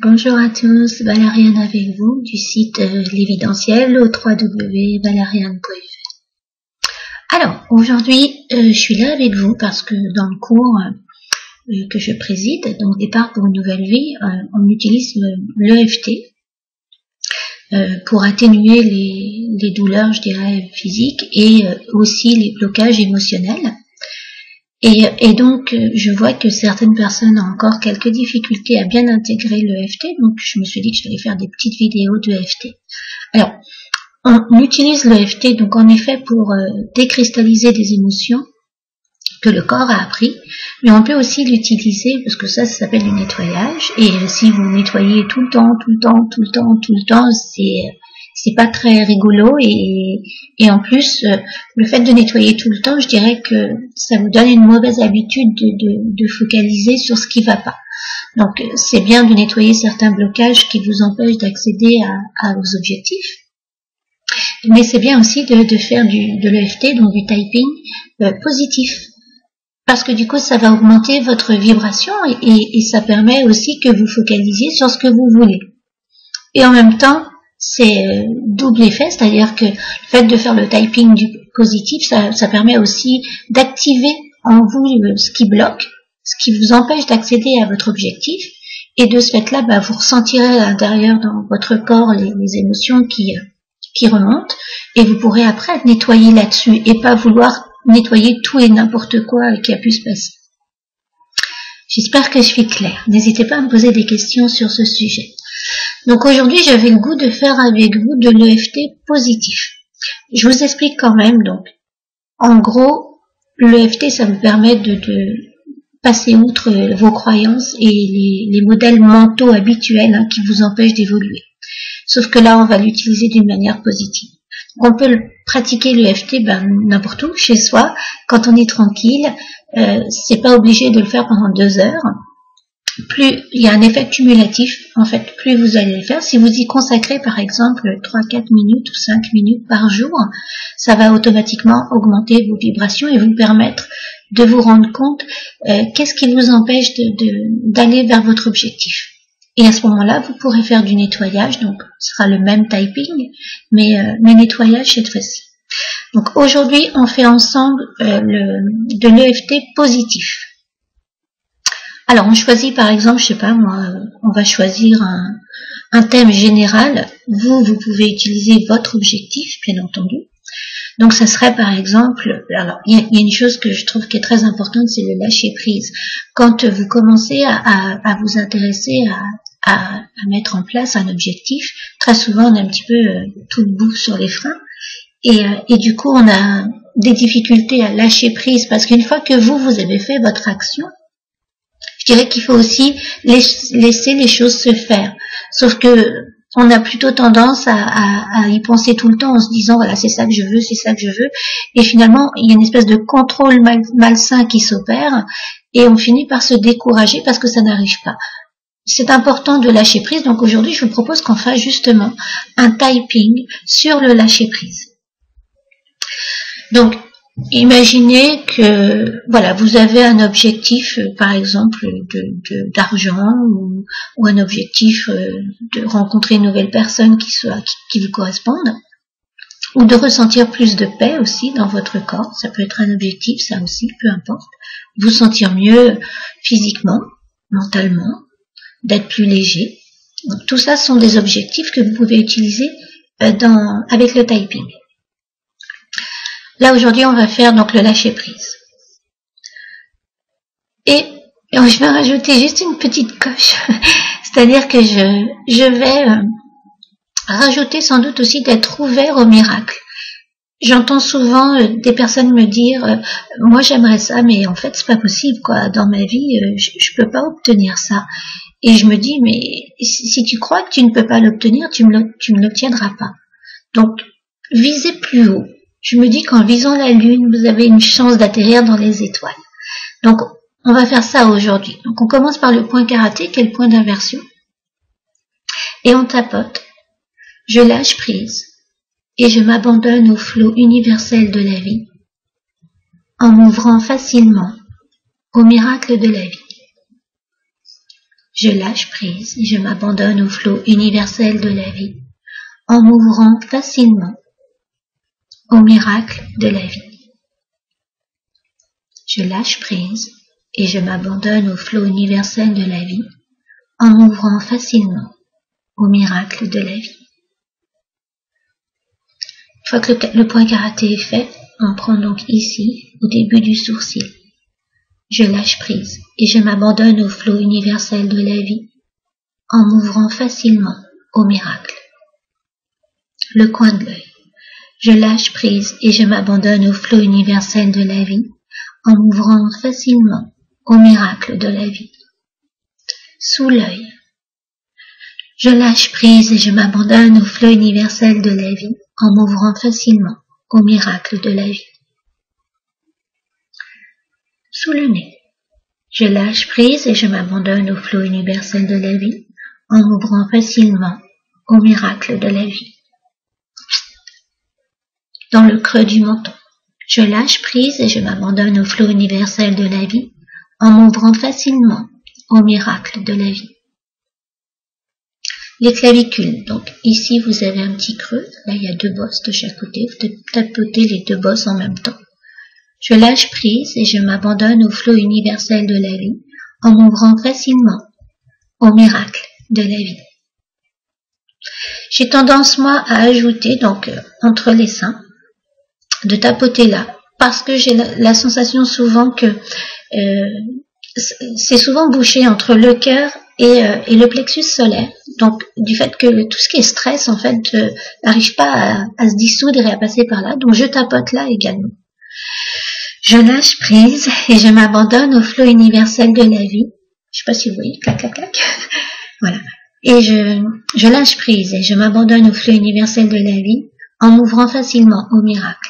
Bonjour à tous, Valériane avec vous du site L'Évidentiel au www.valériane.fr. Alors, aujourd'hui, je suis là avec vous parce que dans le cours que je préside, donc Départ pour une nouvelle vie, on utilise l'EFT pour atténuer les douleurs, je dirais, physiques et aussi les blocages émotionnels. Et donc, je vois que certaines personnes ont encore quelques difficultés à bien intégrer l'EFT, donc je me suis dit que j'allais faire des petites vidéos d'EFT. Alors, on utilise l'EFT donc en effet pour décristalliser des émotions que le corps a appris, mais on peut aussi l'utiliser, parce que ça s'appelle du nettoyage, et si vous nettoyez tout le temps, c'est pas très rigolo, et en plus, le fait de nettoyer tout le temps, je dirais que ça vous donne une mauvaise habitude de focaliser sur ce qui va pas. Donc, c'est bien de nettoyer certains blocages qui vous empêchent d'accéder à vos objectifs. Mais c'est bien aussi de faire de l'EFT, donc du typing positif. Parce que du coup, ça va augmenter votre vibration et ça permet aussi que vous focalisiez sur ce que vous voulez. Et en même temps, c'est double effet, c'est-à-dire que le fait de faire le typing du positif, ça permet aussi d'activer en vous ce qui bloque, ce qui vous empêche d'accéder à votre objectif, et de ce fait-là, vous ressentirez à l'intérieur dans votre corps les émotions qui remontent, et vous pourrez après nettoyer là-dessus, et pas vouloir nettoyer tout et n'importe quoi qui a pu se passer. J'espère que je suis claire. N'hésitez pas à me poser des questions sur ce sujet. Donc aujourd'hui, j'avais le goût de faire avec vous de l'EFT positif. Je vous explique quand même. Donc, en gros, l'EFT, ça vous permet de passer outre vos croyances et les modèles mentaux habituels qui vous empêchent d'évoluer. Sauf que là, on va l'utiliser d'une manière positive. On peut pratiquer l'EFT n'importe où, chez soi, quand on est tranquille. C'est pas obligé de le faire pendant 2 heures. Plus il y a un effet cumulatif, en fait, plus vous allez le faire. Si vous y consacrez, par exemple, 3-4 minutes ou 5 minutes par jour, ça va automatiquement augmenter vos vibrations et vous permettre de vous rendre compte qu'est-ce qui vous empêche d'aller vers votre objectif. Et à ce moment-là, vous pourrez faire du nettoyage, donc ce sera le même typing, mais nettoyage cette fois-ci. Donc aujourd'hui, on fait ensemble de l'EFT positif. Alors on choisit par exemple, je sais pas moi, on va choisir un thème général. Vous pouvez utiliser votre objectif, bien entendu. Donc ça serait par exemple, alors il y a une chose que je trouve qui est très importante, c'est le lâcher prise. Quand vous commencez à vous intéresser à mettre en place un objectif, très souvent on a un petit peu tout le bout sur les freins. Et du coup, on a des difficultés à lâcher prise parce qu'une fois que vous avez fait votre action, je dirais qu'il faut aussi laisser les choses se faire. Sauf que on a plutôt tendance à y penser tout le temps en se disant voilà, c'est ça que je veux, c'est ça que je veux. Et finalement, il y a une espèce de contrôle malsain qui s'opère et on finit par se décourager parce que ça n'arrive pas. C'est important de lâcher prise. Donc aujourd'hui, je vous propose qu'on fasse justement un typing sur le lâcher prise. Donc, imaginez que, voilà, vous avez un objectif, par exemple, d'argent ou un objectif de rencontrer une nouvelle personne qui vous corresponde, ou de ressentir plus de paix aussi dans votre corps. Ça peut être un objectif, ça aussi, peu importe. Vous sentir mieux physiquement, mentalement, d'être plus léger. Donc, tout ça sont des objectifs que vous pouvez utiliser avec le typing. Là, aujourd'hui, on va faire donc le lâcher-prise. Et je vais rajouter juste une petite coche. C'est-à-dire que je vais rajouter sans doute aussi d'être ouvert au miracle. J'entends souvent des personnes me dire moi j'aimerais ça, mais en fait c'est pas possible quoi. Dans ma vie, je peux pas obtenir ça. Et je me dis mais si tu crois que tu ne peux pas l'obtenir, tu ne l'obtiendras pas. Donc visez plus haut. Je me dis qu'en visant la lune, vous avez une chance d'atterrir dans les étoiles. Donc, on va faire ça aujourd'hui. Donc, on commence par le point karaté, qui est le point d'inversion. Et on tapote. Je lâche prise. Et je m'abandonne au flot universel de la vie. En m'ouvrant facilement au miracle de la vie. Je lâche prise et je m'abandonne au flot universel de la vie, en m'ouvrant facilement au miracle de la vie. Je lâche prise et je m'abandonne au flot universel de la vie, en m'ouvrant facilement au miracle de la vie. Une fois que le point karaté est fait, on prend donc ici, au début du sourcil. Je lâche prise et je m'abandonne au flot universel de la vie, en m'ouvrant facilement au miracle. Le coin de l'œil. Je lâche prise et je m'abandonne au flot universel de la vie, en m'ouvrant facilement au miracle de la vie. Sous l'œil. Je lâche prise et je m'abandonne au flot universel de la vie, en m'ouvrant facilement au miracle de la vie. Sous le nez. Je lâche prise et je m'abandonne au flot universel de la vie, en m'ouvrant facilement au miracle de la vie. Dans le creux du menton. Je lâche prise et je m'abandonne au flot universel de la vie, en m'ouvrant facilement au miracle de la vie. Les clavicules. Donc ici vous avez un petit creux, là il y a 2 bosses de chaque côté, vous tapotez les 2 bosses en même temps. Je lâche prise et je m'abandonne au flot universel de la vie, en m'ouvrant facilement au miracle de la vie. J'ai tendance moi à ajouter donc entre les seins, de tapoter là, parce que j'ai la sensation souvent que c'est souvent bouché entre le cœur et le plexus solaire, donc du fait que tout ce qui est stress en fait n'arrive pas à se dissoudre et à passer par là, donc je tapote là également. Je lâche prise et je m'abandonne au flot universel de la vie. Je sais pas si vous voyez, clac clac clac. Voilà. Et je lâche prise et je m'abandonne au flot universel de la vie, en m'ouvrant facilement au miracle.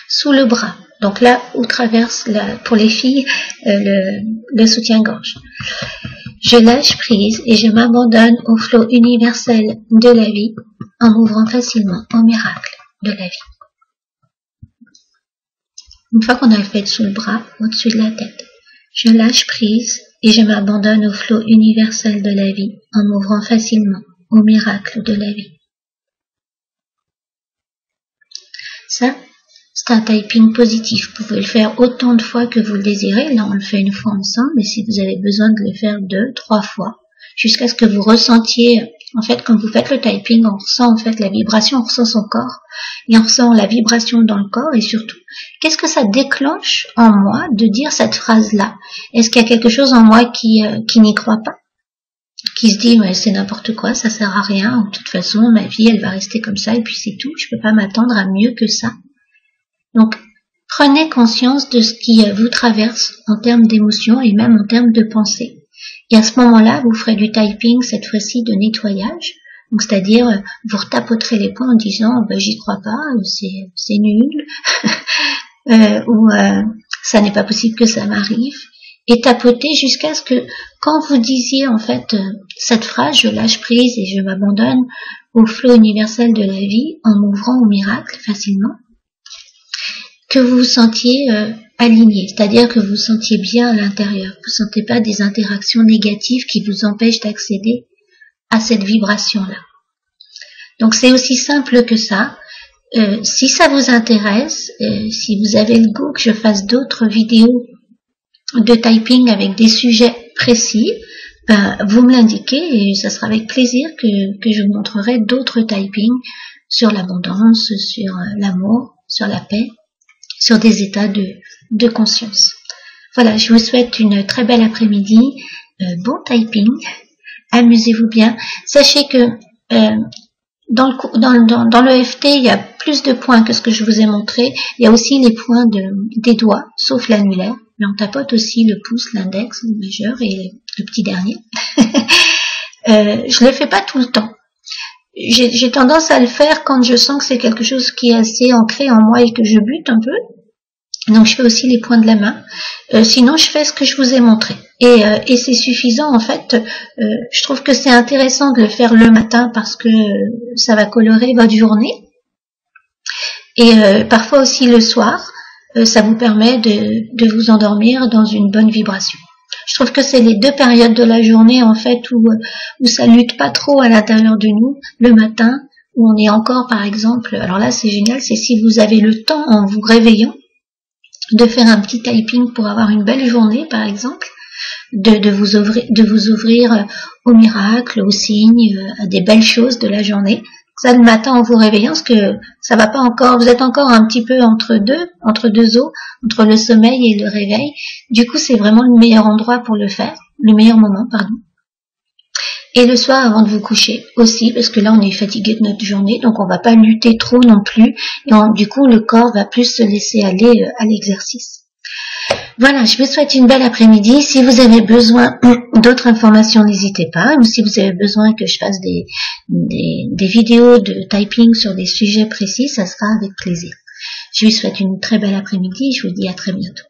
Sous le bras. Donc là, où traverse pour les filles le soutien-gorge. Je lâche prise et je m'abandonne au flot universel de la vie, en m'ouvrant facilement au miracle de la vie. Une fois qu'on a fait sous le bras, au-dessus de la tête, je lâche prise et je m'abandonne au flot universel de la vie, en m'ouvrant facilement au miracle de la vie. Ça, c'est un typing positif. Vous pouvez le faire autant de fois que vous le désirez. Là, on le fait une fois ensemble, mais si vous avez besoin de le faire 2, 3 fois, jusqu'à ce que vous ressentiez, en fait, quand vous faites le typing, on ressent en fait la vibration, on ressent son corps, et on ressent la vibration dans le corps, et surtout, qu'est-ce que ça déclenche en moi de dire cette phrase-là? Est-ce qu'il y a quelque chose en moi qui n'y croit pas? Qui se dit, ouais, c'est n'importe quoi, ça sert à rien, de toute façon, ma vie, elle va rester comme ça, et puis c'est tout, je peux pas m'attendre à mieux que ça. Donc, prenez conscience de ce qui vous traverse en termes d'émotions et même en termes de pensée. Et à ce moment-là, vous ferez du typing, cette fois-ci de nettoyage. Donc, c'est-à-dire, vous retapoterez les points en disant, j'y crois pas, c'est nul, ou ça n'est pas possible que ça m'arrive. Et tapoter jusqu'à ce que, quand vous disiez en fait cette phrase, je lâche prise et je m'abandonne au flot universel de la vie en m'ouvrant au miracle facilement, que vous vous sentiez aligné, c'est-à-dire que vous vous sentiez bien à l'intérieur, vous ne sentez pas des interactions négatives qui vous empêchent d'accéder à cette vibration-là. Donc c'est aussi simple que ça. Si ça vous intéresse, si vous avez le goût que je fasse d'autres vidéos de typing avec des sujets précis, vous me l'indiquez et ça sera avec plaisir que je vous montrerai d'autres typing sur l'abondance, sur l'amour, sur la paix, sur des états de conscience. Voilà, je vous souhaite une très belle après-midi, bon typing, amusez-vous bien. Sachez que dans le FT, il y a plus de points que ce que je vous ai montré. Il y a aussi les points des doigts, sauf l'annulaire, mais on tapote aussi le pouce, l'index, le majeur et le petit dernier. Je le fais pas tout le temps. J'ai tendance à le faire quand je sens que c'est quelque chose qui est assez ancré en moi et que je bute un peu. Donc je fais aussi les points de la main. Sinon je fais ce que je vous ai montré. Et c'est suffisant en fait. Je trouve que c'est intéressant de le faire le matin parce que ça va colorer votre journée. Et parfois aussi le soir, ça vous permet de vous endormir dans une bonne vibration. Je trouve que c'est les deux périodes de la journée en fait où ça lutte pas trop à l'intérieur de nous. Le matin, où on est encore par exemple, alors là c'est génial, c'est si vous avez le temps en vous réveillant de faire un petit typing pour avoir une belle journée par exemple, de vous ouvrir au miracle, aux signes, à des belles choses de la journée. Ça le matin en vous réveillant, parce que ça va pas encore, vous êtes encore un petit peu entre deux eaux, entre le sommeil et le réveil. Du coup, c'est vraiment le meilleur endroit pour le faire, le meilleur moment, pardon. Et le soir avant de vous coucher aussi, parce que là on est fatigué de notre journée, donc on va pas lutter trop non plus, et du coup le corps va plus se laisser aller à l'exercice. Voilà, je vous souhaite une belle après-midi. Si vous avez besoin d'autres informations, n'hésitez pas. Ou si vous avez besoin que je fasse des vidéos de typing sur des sujets précis, ça sera avec plaisir. Je vous souhaite une très belle après-midi. Je vous dis à très bientôt.